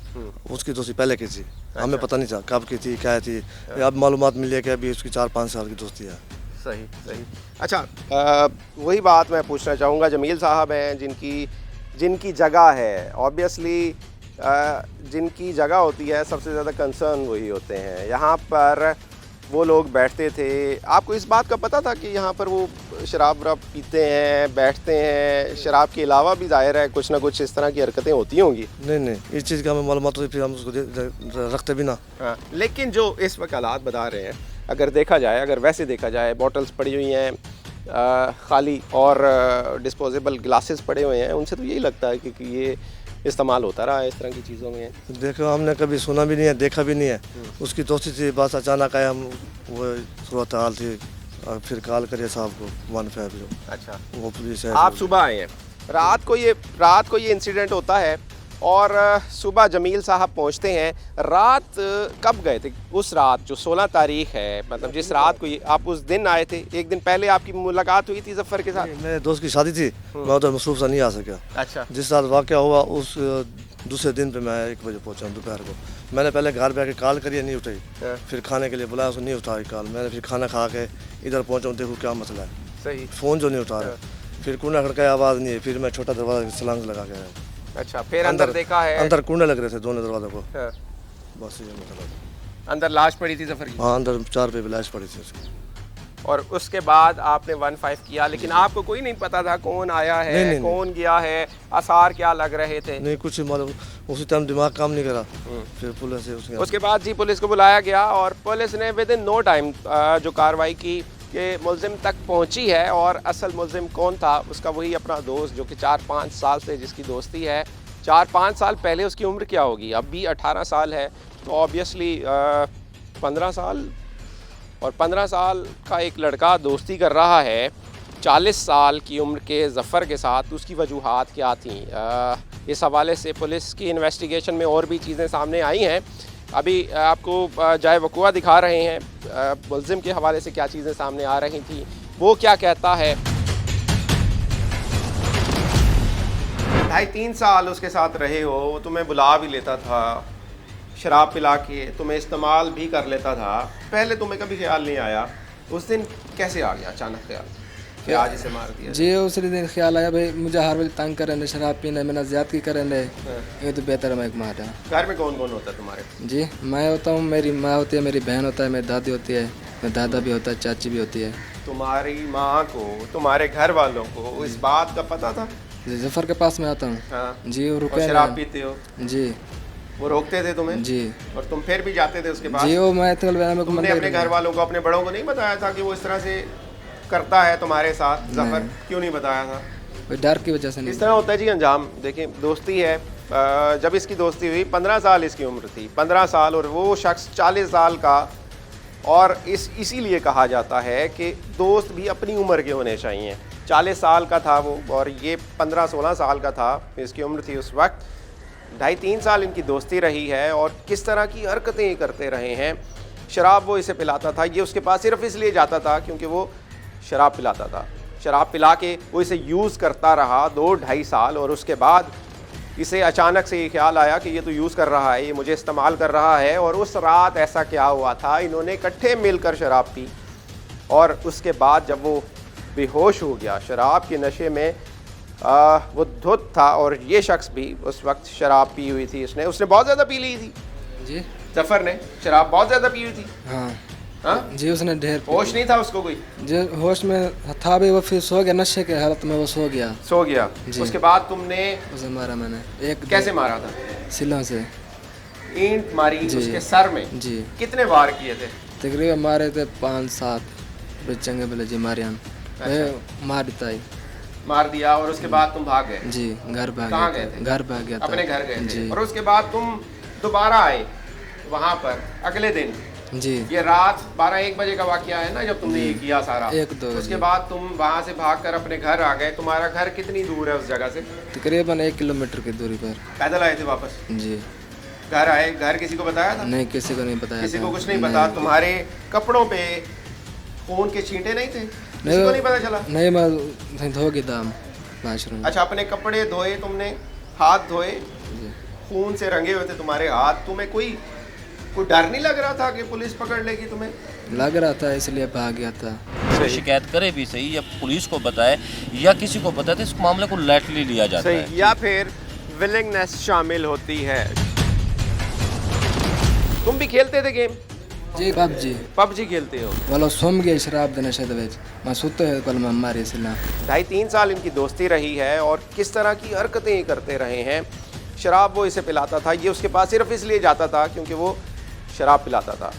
उसकी दोस्ती पहले की थी, हमें पता नहीं था कब की थी, क्या थी। अब मालूमात मिली है कि अभी उसकी 4-5 साल की दोस्ती है। सही सही। अच्छा, वही बात मैं पूछना चाहूँगा। जमील साहब हैं जिनकी जगह है, ऑब्वियसली जिनकी जगह होती है सबसे ज़्यादा कंसर्न वही होते हैं। यहाँ पर वो लोग बैठते थे। आपको इस बात का पता था कि यहाँ पर वो शराब वराब पीते हैं, बैठते हैं? शराब के अलावा भी ज़ाहिर है कुछ ना कुछ इस तरह की हरकतें होती होंगी। नहीं, इस चीज़ का हमें मालूमात होती, फिर हम उसको रखते भी ना। हाँ, लेकिन जो इस वक्त हालात बता रहे हैं, अगर देखा जाए, अगर वैसे देखा जाए, बॉटल्स पड़ी हुई हैं खाली और डिस्पोजेबल ग्लासेस पड़े हुए हैं, उनसे तो यही लगता है कि ये इस्तेमाल होता रहा है इस तरह की चीज़ों में। देखो, हमने कभी सुना भी नहीं है, देखा भी नहीं है। उसकी दोस्ती थी, बस अचानक आए हम, वो सूरत हाल थी, और फिर कॉल करिए साहब को 15 जो। अच्छा, वो पुलिस है। आप सुबह आए हैं, रात को ये इंसिडेंट होता है और सुबह जमील साहब पहुंचते हैं। रात कब गए थे? उस रात जो 16 तारीख है, मतलब जिस रात को आप उस दिन आए थे, एक दिन पहले आपकी मुलाकात हुई थी जफ़र के साथ? मेरे दोस्त की शादी थी, मैं उधर मसरूफ सा नहीं आ सका। अच्छा, जिस रात वाक़या हुआ उस दूसरे दिन पे मैं 1 बजे पहुंचा दोपहर को। मैंने पहले घर पे आके कॉल करी, नहीं उठाई। फिर खाने के लिए बुलाया, उसने नहीं उठाई कॉल। मैंने फिर खाना खा के इधर पहुंचा, देखो क्या मसला है, सही फ़ोन जो नहीं उठा रहा। फिर कुंडा खड़काया, आवाज़ नहीं है। फिर मैं छोटा दरवाज़ा छलांग लगा के आया। अच्छा, फिर अंदर देखा है? अंदर कुंडे लग रहे थे दोनों दरवाज़ों को। हाँ। बस ये मसला था। अंदर लाश पड़ी थी जफ़र की? हाँ, अंदर 4 पे लाश पड़ी थी उसकी। और उसके बाद आपने 15 किया, लेकिन आपको कोई नहीं पता था कौन आया है, नहीं। कौन गया है, आसार क्या लग रहे थे? नहीं, कुछ मालूम, उसी टाइम दिमाग काम नहीं करा। फिर पुलिस से उसके बाद जी पुलिस को बुलाया गया और पुलिस ने विद इन नो टाइम जो कार्रवाई की कि मुलजिम तक पहुंची है। और असल मुलजिम कौन था? उसका वही अपना दोस्त जो कि 4-5 साल से जिसकी दोस्ती है। 4-5 साल पहले उसकी उम्र क्या होगी? अब भी 18 साल है, तो ऑब्वियसली 15 साल, और 15 साल का एक लड़का दोस्ती कर रहा है 40 साल की उम्र के ज़फ़र के साथ। उसकी वजूहात क्या थी? इस हवाले से पुलिस की इन्वेस्टिगेशन में और भी चीज़ें सामने आई हैं। अभी आपको जाए वक़ुआ दिखा रहे हैं, मुलज़िम के हवाले से क्या चीज़ें सामने आ रही थी, वो क्या कहता है। 2.5-3 साल उसके साथ रहे हो, वो तुम्हें बुला भी लेता था, शराब पिला के तुम्हें इस्तेमाल भी कर लेता था। पहले तुम्हें कभी ख्याल नहीं आया? उस दिन कैसे आ गया अचानक ख्याल कि आज इसे मार दिया? जी उस दिन ख्याल आया भाई मुझे हर वक्त तंग करें, शराब पीने में ज़्यादती करें, ये तो बेहतर है मैं एक मार। घर में कौन कौन होता है तुम्हारे? जी मैं होता हूँ, मेरी माँ होती है, मेरी बहन होता है, मेरी दादी होती है, मेरा दादा भी होता है, चाची भी होती है। तुम्हारी माँ को, तुम्हारे घर वालों को इस बात का पता था? जफ़र के पास में आता हूँ। हाँ। जी वो और रुके शराब पीते हो? जी वो रोकते थे तुम्हें? जी। और तुम फिर भी जाते थे उसके बाद? जी वो मैं तुमने अपने घर वालों को, अपने बड़ों को नहीं बताया था कि वो इस तरह से करता है तुम्हारे साथ? ज़फ़र क्यों नहीं बताया था? कोई डर की वजह से नहीं। इस तरह होता है जी अंजाम। देखिए दोस्ती है, जब इसकी दोस्ती हुई 15 साल इसकी उम्र थी, 15 साल, और वो शख्स 40 साल का। और इसीलिए कहा जाता है कि दोस्त भी अपनी उम्र के होने चाहिए। 40 साल का था वो और ये 15-16 साल का था, इसकी उम्र थी उस वक्त। 2.5-3 साल इनकी दोस्ती रही है और किस तरह की हरकतें करते रहे हैं। शराब वो इसे पिलाता था, ये उसके पास सिर्फ इसलिए जाता था क्योंकि वो शराब पिलाता था। शराब पिला के वो इसे यूज़ करता रहा 2-2.5 साल, और उसके बाद इसे अचानक से ये ख्याल आया कि ये तो यूज़ कर रहा है, ये मुझे इस्तेमाल कर रहा है। और उस रात ऐसा क्या हुआ था, इन्होंने इकट्ठे मिलकर शराब पी, और उसके बाद जब वो बेहोश हो गया शराब के नशे में, वो धुत था, और ये शख्स भी उस वक्त शराब पी हुई थी। उसने बहुत ज़्यादा पी ली थी। जी ज़फ़र ने शराब बहुत ज़्यादा पी हुई थी। हाँ हाँ जी उसने ढेर होश नहीं था उसको कोई? जो होश में था भी वो फिर सो गया, नशे के हालत में वो सो गया। सो गया। उसके बाद तुमने उसे मारा मैंने। एक कैसे मारा था? सिलों से ईंट मारी उसके सर में? जी। कितने वार किए थे? तकरीबन मारे थे 5-7 चंगे बले जी मारे हम। मार देता ही मार दिया। और उसके बाद तुम भाग गए? जी घर भाग कहाँ गया गए थे? घर भाग गया था। अपने घर गए थे। जी। और उसके बाद तुम दोबारा आए वहाँ पर अगले दिन? जी ये रात 12-1 बजे का वाकया है ना, जब तुमने ये किया सारा? 1-2 उसके बाद तुम वहाँ से भागकर अपने घर आ गए। तुम्हारा घर कितनी दूर है उस जगह से? तकरीबन 1 किलोमीटर की दूरी पर। पैदल आए थे वापस? जी। घर आए, घर किसी को बताया था? नहीं किसी को नहीं बताया। किसी को कुछ नहीं पता? तुम्हारे कपड़ों पे खून के छींटे नहीं थे? किसी को नहीं पता चला? नहीं मैं धोगी दाम वाशरूम। अच्छा, अपने कपड़े धोए तुमने, हाथ धोए, खून से रंगे हुए थे तुम्हारे हाथ। तुम्हें कोई डर नहीं लग रहा था कि पुलिस पकड़ लेगी तुम्हें? लग रहा था, इसलिए भाग गया था। तो शिकायत करे भी सही, या पुलिस को बताए या किसी को बताए तो इस मामले को लाइटली लिया जाता है। सही, या फिर विलिंगनेस शामिल होती है। तुम भी खेलते थे गेम? जी पबजी पबजी खेलते हो? वालो सुम गए शराब के नशे दे मैं सुते कल मैं मारे सिला 2.5-3 साल इनकी दोस्ती रही है और किस तरह की हरकतें ये करते रहे हैं। शराब वो इसे पिलाता था, ये उसके पास सिर्फ इसलिए जाता था क्योंकि वो शराब पिलाता था।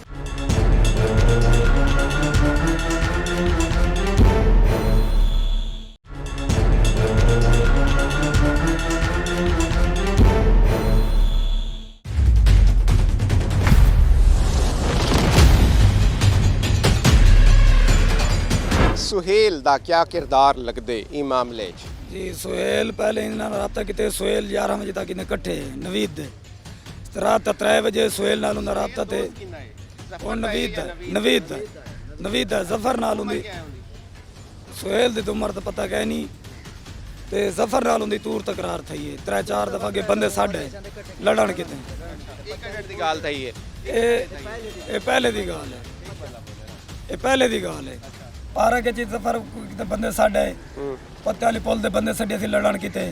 सुहेल दा क्या किरदार लगदे ई मामले च? जी सुहेल पहले इन्होंने रबता किते सुहेल 11 बजे तक इन्हें कट्ठे नवीद दे रात 3 बजे सुहेल नाल उन्दा रबता ते और नवीद जफर नाल उन्दी सुहेल दी उम्र तो पता कह नहीं ते जफर नाल उन्दी तूर तकरार थई है 3-4 दफा के बंदे साडे लड़न किते दी गाल थई है। ए पहले दी गाल है, ये पहले दी गाल है। पारा के चीज सफर किते बंदे साडे पत्ते वाली पुल दे बंदे सडे सी लड़न किते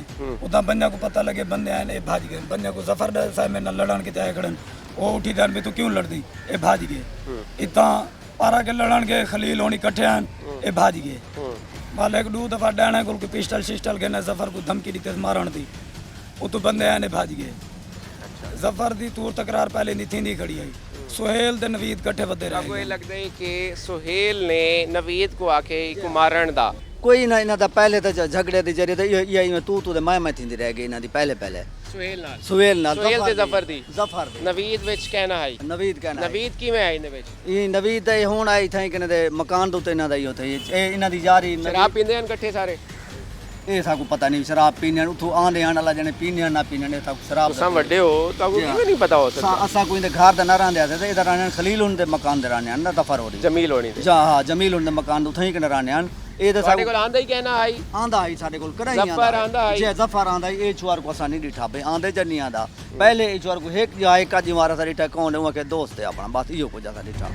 उदा बंदे को पता लगे बंदे आए ए भाज गए। बंदे को जफर दे साहब में लड़न किते आए खड़न वो उठी जान भी तू क्यों लड़दी ए भाज गए। इतना पारा के लड़न के खलील होनी इकट्ठे आन ए भाज गए। माल एक दो दफा डाणे को पिस्टल शिस्टल के न जफर को धमकी दी मारन दी वो तो बंदे आए भाज गए। जफर दी तूर तकरार पहले नहीं थी खड़ी आई। सुहेल ते नवीद कट्ठे वधे रहे। आपको ये लगदा है कि सुहेल ने नवीद को आके इक मारण दा कोई ना इन्हां दा पहले तो झगड़े दी जरिए ये तू ते मैं थींदी रह गई इन्हां दी पहले सुहेल नाल सुहेल ते जफर दी जफर नवीद विच कहना है नवीद कहना नवीद किवें आई इहदे विच? ये नवीद ते हुण आई थई कने दे मकान दे उत्ते इन्हां दा ही होते ए इन्हां दी यारी शराब पींदे हन इकट्ठे सारे? ये साकू पता नहीं शराब पीने उठो आंदे आने वाला जने पीने ना पीने साकू शराब तुसां वड्डे हो ताको किवें नहीं पता हो सकदा? असा कोई दे घर दा ना रहंदे ते इधर रहने खलील उन दे मकान दे रहने ना दफर हो रही जमील होनी जा हां जमील उन दे मकान दे उठई कने रहने अन ए ते साडे कोल आंदा ही कहना आई आंदा आई साडे कोल कराई जफर आंदा आई जे जफर आंदा ए चुआर को असा नहीं डिठा बे आंदे जन्नी आंदा पहले ए चुआर को एक या एक जी मारा सा डिठा कौन है के दोस्त है अपना बस इयो को जैसा डिठा।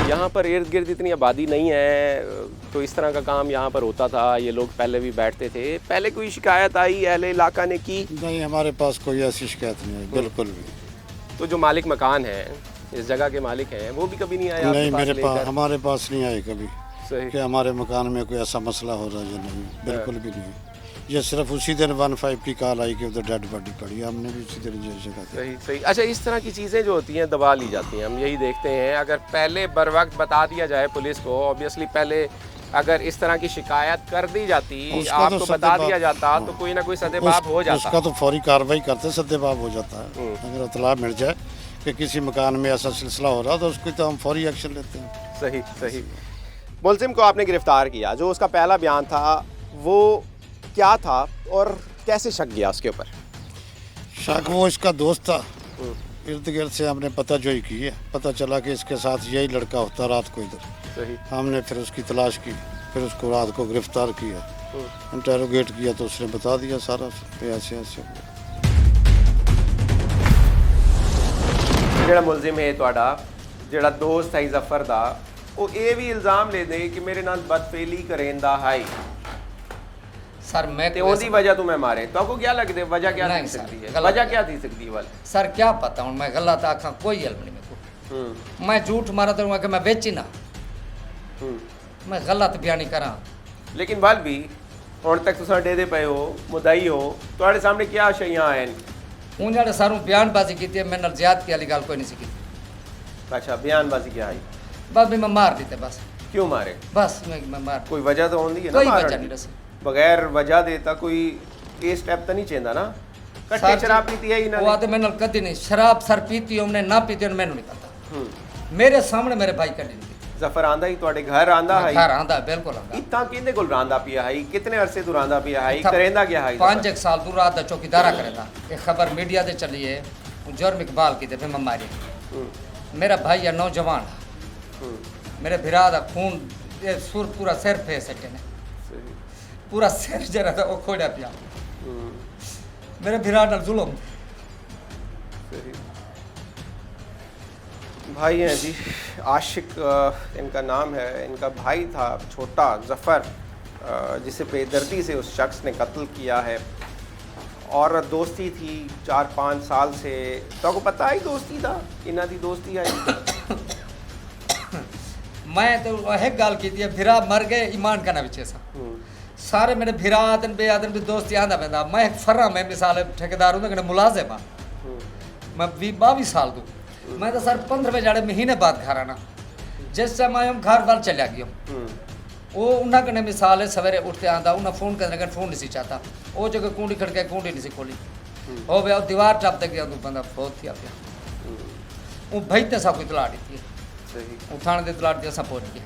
यहाँ पर इर्द गिर्द इतनी आबादी नहीं है तो इस तरह का काम यहाँ पर होता था। ये लोग पहले भी बैठते थे। पहले कोई शिकायत आई अहले इलाका ने की? नहीं, हमारे पास कोई ऐसी शिकायत नहीं है बिल्कुल भी। तो जो मालिक मकान है इस जगह के मालिक हैं वो भी कभी नहीं आया? नहीं, मेरे पास हमारे पास नहीं आए कभी सही कि हमारे मकान में कोई ऐसा मसला हो रहा है या नहीं, बिल्कुल भी नहीं। ये सिर्फ उसी दिन 15 की कॉल आई कि उधर डेड बॉडी पड़ी है, हमने भी उसी दिन ये जगह सही सही। अच्छा, इस तरह की चीज़ें जो होती हैं दबा ली जाती हैं। हम यही देखते हैं अगर पहले बर वक्त बता दिया जाए पुलिस को, ऑब्वियसली पहले अगर इस तरह की शिकायत कर दी जाती, आपको बता दिया जाता तो कोई ना कोई सदेबाब हो जाता। उसका तो फौरी कार्रवाई करते सदेबाब हो जाता है। अगर इतला मिल जाए कि किसी मकान में ऐसा सिलसिला हो रहा तो उसको तो हम फौरी एक्शन लेते हैं। सही सही। मुलजिम को आपने गिरफ्तार किया, जो उसका पहला बयान था वो क्या था और कैसे शक गया उसके ऊपर? शक वो इसका दोस्त था। इर्द गिर्द से हमने पता जो ही की है, पता चला कि इसके साथ यही लड़का होता रात को इधर। सही। हमने फिर उसकी तलाश की, फिर उसको रात को गिरफ्तार किया, इंटरोगेट किया तो उसने बता दिया सारा ऐसे ऐसे। ਜਿਹੜਾ ਮੁਲਜ਼ਮ ਹੈ ਤੁਹਾਡਾ, ਜਿਹੜਾ ਦੋਸਤ ਹੈ ਜ਼ਫਰ ਦਾ, ਉਹ ਇਹ ਵੀ ਇਲਜ਼ਾਮ ਲੈਂਦੇ ਕਿ ਮੇਰੇ ਨਾਲ ਬਦਫੇਲੀ ਕਰੇਂਦਾ ਹੈ सर मैं ਤੇ ਉਹਦੀ ਵਜ੍ਹਾ ਤੋਂ ਮੈਂ ਮਾਰੇ। ਤੁਹਾਨੂੰ ਕੀ ਲੱਗਦਾ ਵਜ੍ਹਾ ਕੀ नहीं ਹੋ सर, ਸਕਦੀ ਹੈ? गलत। ਵਜ੍ਹਾ ਕੀ ਹੋ ਸਕਦੀ ਹੈ ਵਾਲ? सर क्या पता हूँ मैं गलत आखा कोई इल्म नहीं मेरे को। मैं झूठ मारा तो कि मैं बेची ना, मैं गलत बयानी करा। ਲੇਕਿਨ ਵੱਲ ਵੀ ਹੁਣ ਤੱਕ ਤੁਸੀਂ ਡੇਦੇ ਪਏ ਹੋ, ਮੁਦਈ ਹੋ, ਤੁਹਾਡੇ ਸਾਹਮਣੇ ਕੀ ਸ਼ਈਆਂ ਆਏ ਨੇ? उन जड़े सारू बयानबाजी की थी, मैंने ज्यादती वाली गल कोई नहीं सीखी। अच्छा, बयानबाजी क्या आई? बस भी मैं मार दी थे बस। क्यों मारे? बस मैं मार कोई वजह तो होती है ना कोई मारने वजह की? नहीं रसी। बगैर वजह देता कोई ये स्टेप तो नहीं चाहिए ना? कट्टे सर जी, शराब पीती है वो इन्होंने? आते मैंने कदी नहीं शराब सर पीती हमने ना पीती मैंने नहीं पता। मेरे सामने मेरे भाई कदी नहीं पीती। जफर आंदा ही ਤੁਹਾਡੇ घर आंदा है? घर आंदा बिल्कुल आंदा। इतना किंदे कोल रांदा पिया है? कितने अरसे तू रांदा पिया है? करेंदा क्या है? 5 साल दूर रात चौकीदारा करेंदा। एक खबर मीडिया से चली है जुर्म इकबाल की थे मैं मारी। मेरा भाई है नौजवान, मेरे भिरा दा खून ये सुर पूरा सिर पे सटे ने, पूरा सिर जरा था वो खोड़ा पिया। मेरे भिरा नाल जुल्म। भाई हैं जी, आशिक इनका नाम है। इनका भाई था छोटा जफर, जिसे बेदर्दी से उस शख्स ने कत्ल किया है। और दोस्ती थी 4-5 साल से, तो आपको पता ही दोस्ती था, इन्हां दी दोस्ती आई। मैं तो एक गाल की थी, फिरा मर गए ईमान का ना विचे सा सारे मेरे फिरा आदन बे आदन भी दोस्ती आंदा पैदा। मैं एक फर्रा मैं मिसाल ठेकेदार हूँ कने मुलाजिम हाँ, मैं 22 साल दूँ। मैं तो सर 15 जाड़े महीने बाद घर आना, जिस समय आया घर बार चलिया गया वो उन्हें कने मिसाल है सवेरे उठते आंदा उन्हें फ़ोन करने का फ़ोन नहीं सी चाहता, वो जगह कुंडी खड़के कुंडी नहीं सी खोली हो गया दीवार टप तक गया तू बंदा बहुत थी आप वो भजते सब कुछ तलाड़ दी सही उठाने दे तलाड़ दिया सब पहुँच गए।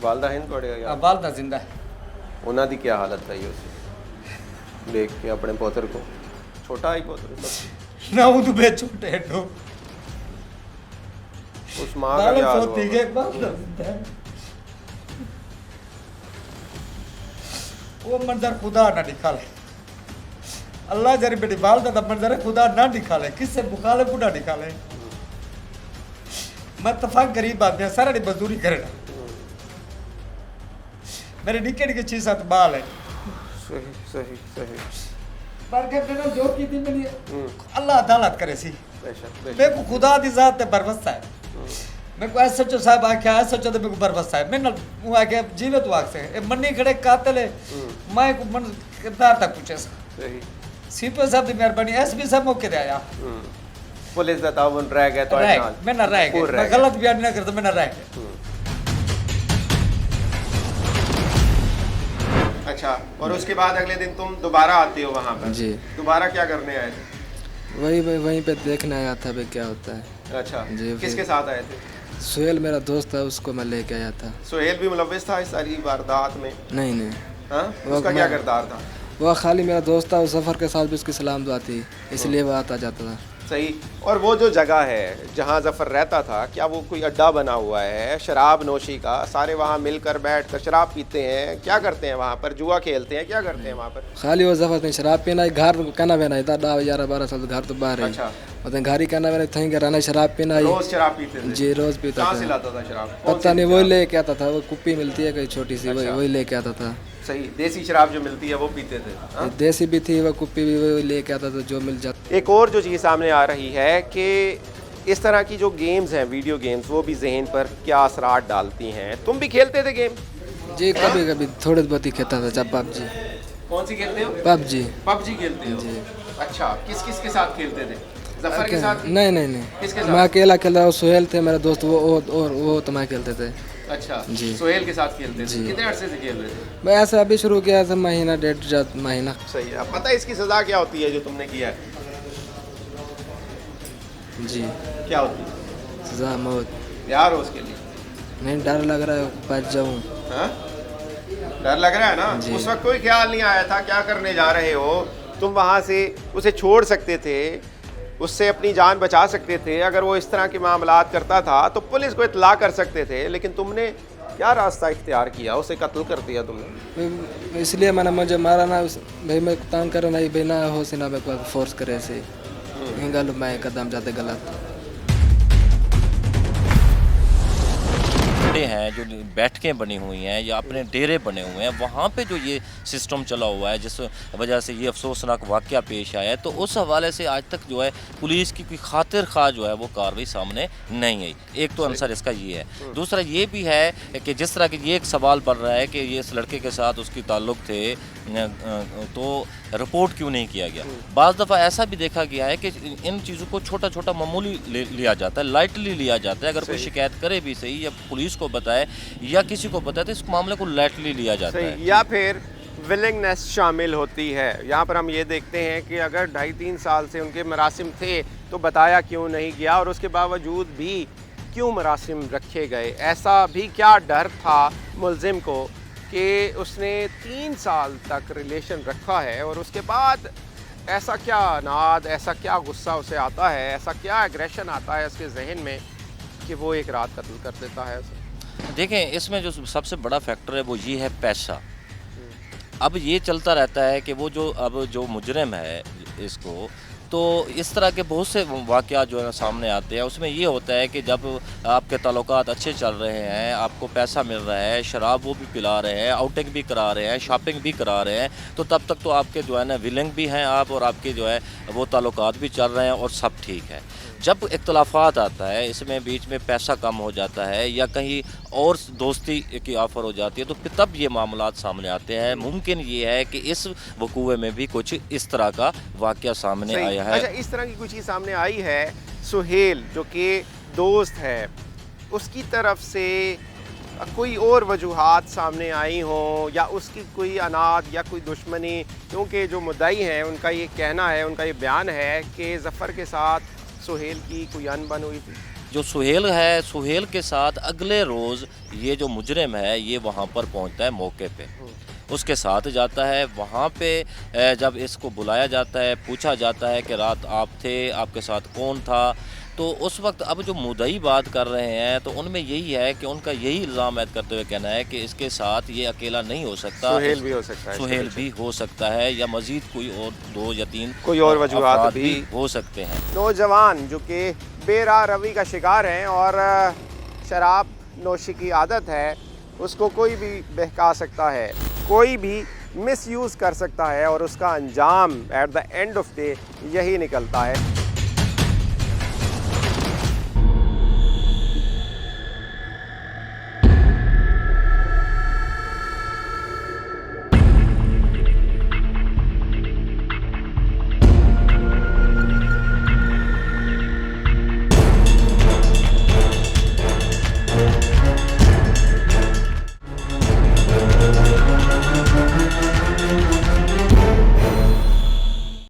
वालदा हिंद थोड़े यार, बालदा जिंदा है। उन्हां दी क्या हालत रही उसे देख के अपने पोतर को, छोटा ही पोतर सब, ना वो तो बेच छोटे हैं तो उस माँ का क्या हाल पोती के हुआ? बालदा जिंदा है। वो मंजर खुदा ना निकाले, अल्लाह जरी बेटी बालदा दा मंजर खुदा ना निकाले, किससे बुखाले बुढ़ा निकाले। मैं तफाक गरीब आदमी सारा डी मजदूरी करे ना, मेरे निके निके 6-7 बाल है। सही सही सही पर के मैंने जो की थी मेरी अल्लाह अदालत करे सी, बेशक मेरे को खुदा दी जात ते बरवस्ता है। मेरे को ऐसा सच्चो साहब आख्या ऐसा सच्चो तो मेरे को बरवस्ता है। मैंने वो आके जीवित वाक से ए मन्नी खड़े कातल है, मैं को मन किरदार तक पूछे सा सही सीपी साहब दी मेहरबानी एसपी साहब मौके दे आया पुलिस दा ताउन रह गया तो रह मैं ना रह गया, मैं गलत बयान ना करता, मैं ना रह गया। अच्छा, और उसके बाद अगले दिन तुम दोबारा आते हो वहाँ पर? जी। दोबारा क्या करने आए थे? वहीं पे देखने आया था भाई क्या होता है। अच्छा, जी, किसके साथ आए थे? सुहेल मेरा दोस्त था, उसको मैं लेके आया था। सुहेल भी मुलव्विस था इस सारी वारदात में? नहीं हाँ? उसका क्या किरदार था? वो खाली मेरा दोस्त था, उस सफ़र के साथ भी उसकी सलाम दुआ थी, इसलिए वो आता जाता था। सही। और वो जो जगह है जहाँ जफ़र रहता था, क्या वो कोई अड्डा बना हुआ है शराब नोशी का? सारे वहाँ मिलकर बैठ कर शराब पीते हैं, क्या करते हैं वहाँ पर? जुआ खेलते हैं, क्या करते हैं वहाँ पर? खाली वो जफर नहीं शराब पीना, घर कहना बहना था 10-11-12 साल घर तो बाहर है। अच्छा। मतलब घर ही कहना बहना थी रहना, शराब पीना। रोज शराब पीते थे? जी रोज पीता कहाँ से था। लाता था शराब? कौन पता सी नहीं, वही शराब? लेके आता था, वो कुप्पी मिलती है कहीं छोटी सी, अच्छा। वही लेके आता था। सही, देसी शराब जो मिलती है वो पीते थे? हाँ? देसी भी थी, वो कुप्पी भी वही लेके आता था जो मिल जाता। एक और जो चीज़ सामने आ रही है कि इस तरह की जो गेम्स हैं, वीडियो गेम्स, वो भी जहन पर क्या असरात डालती हैं। तुम भी खेलते थे गेम? जी कभी कभी थोड़े बहुत ही खेलता था। जब पबजी। कौन सी खेलते हो? पबजी। पबजी खेलते हो? जी। अच्छा, किस किस के साथ खेलते थे? जफर के साथ? नहीं किसके मैं साथ? अकेला खेल रहा हूँ, सुहेल थे मेरा दोस्त, वो तो मैं खेलते थे। अच्छा जी। सोहेल के साथ खेलते थे? जी। कितने अरसे से खेल रहे थे? मैं ऐसे अभी शुरू किया था, महीना 1.5 महीना। सही है। अब पता है इसकी सज़ा क्या होती है जो तुमने किया है? जी। क्या होती है? सजा मौत। यार हो उसके लिए? नहीं, डर लग रहा है बच जाऊँ। हाँ? डर लग रहा है ना? जी। उस वक्त कोई ख्याल नहीं आया था क्या करने जा रहे हो तुम? वहाँ से उसे छोड़ सकते थे, उससे अपनी जान बचा सकते थे। अगर वो इस तरह के मामलात करता था तो पुलिस को इत्तला कर सकते थे, लेकिन तुमने क्या रास्ता इख्तियार किया? उसे कत्ल कर दिया तुमने। इसलिए मैंने मुझे मारा ना भाई, मैं तंग कर नहीं भाई ना हो से ना मेरे को फोर्स करे से गल मैं कदम जाते गलत हैं जो बैठकें बनी हुई हैं या अपने डेरे बने हुए हैं, वहाँ पे जो ये सिस्टम चला हुआ है जिस वजह से ये अफसोसनाक वाक़या पेश आया है, तो उस हवाले से आज तक जो है पुलिस की कोई खातिर खा जो है वो कार्रवाई सामने नहीं आई। एक तो आंसर इसका ये है। दूसरा ये भी है कि जिस तरह की ये एक सवाल बढ़ रहा है कि ये इस लड़के के साथ उसकी ताल्लुक़ थे तो रिपोर्ट क्यों नहीं किया गया। बाज़ दफ़ा ऐसा भी देखा गया है कि इन चीज़ों को छोटा छोटा मामूली लिया जाता है, लाइटली लिया जाता है। अगर कोई शिकायत करे भी सही या पुलिस को बताए या किसी को बताए तो इस मामले को लाइटली लिया जाता है, या फिर विलिंगनेस शामिल होती है। यहाँ पर हम ये देखते हैं कि अगर 2.5-3 साल से उनके मरासिम थे तो बताया क्यों नहीं गया, और उसके बावजूद भी क्यों मरासिम रखे गए? ऐसा भी क्या डर था मुलजिम को कि उसने 3 साल तक रिलेशन रखा है और उसके बाद ऐसा क्या नाद, ऐसा क्या गुस्सा उसे आता है, ऐसा क्या एग्रेशन आता है उसके जहन में कि वो एक रात कत्ल कर देता है उसे? देखें इसमें जो सबसे बड़ा फैक्टर है वो ये है पैसा। अब ये चलता रहता है कि वो जो अब जो मुजरिम है इसको तो इस तरह के बहुत से वाक़यात जो है सामने आते हैं। उसमें ये होता है कि जब आपके ताल्लुकात अच्छे चल रहे हैं, आपको पैसा मिल रहा है, शराब वो भी पिला रहे हैं, आउटिंग भी करा रहे हैं, शॉपिंग भी करा रहे हैं, तो तब तक तो आपके जो है ना विलिंग भी हैं आप, और आपके जो है वो ताल्लुकात भी चल रहे हैं और सब ठीक है। जब इख्तलाफात आता है, इसमें बीच में पैसा कम हो जाता है या कहीं और दोस्ती की ऑफ़र हो जाती है, तो फिर तब ये मामलात सामने आते हैं। मुमकिन ये है कि इस वकूए में भी कुछ इस तरह का वाक़या सामने आया है। अच्छा, इस तरह की कुछ चीज़ सामने आई है। सुहेल जो कि दोस्त है, उसकी तरफ से कोई और वजूहात सामने आई हों या उसकी कोई अनाद या कोई दुश्मनी, क्योंकि जो मुद्दाई हैं उनका ये कहना है, उनका ये बयान है कि ज़फ़र के साथ सुहेल की कोई अनबन हुई थी। जो सुहेल है, सुहेल के साथ अगले रोज़ ये जो मुजरिम है ये वहाँ पर पहुँचता है मौके पे, उसके साथ जाता है। वहाँ पे जब इसको बुलाया जाता है, पूछा जाता है कि रात आप थे, आपके साथ कौन था, तो उस वक्त अब जो मुद्दई बात कर रहे हैं तो उनमें यही है कि उनका यही इल्ज़ाम ऐद करते हुए कहना है कि इसके साथ ये अकेला नहीं हो सकता, सुहेल भी हो सकता है, सुहेल भी हो सकता है, या मज़ीद कोई और 2 या 3 कोई और वजूहात भी हो सकते हैं। नौजवान जो कि बेराह रवी का शिकार हैं और शराब नोशी की आदत है, उसको कोई भी बहका सकता है, कोई भी मिसयूज़ कर सकता है और उसका अंजाम at the end of day यही निकलता है।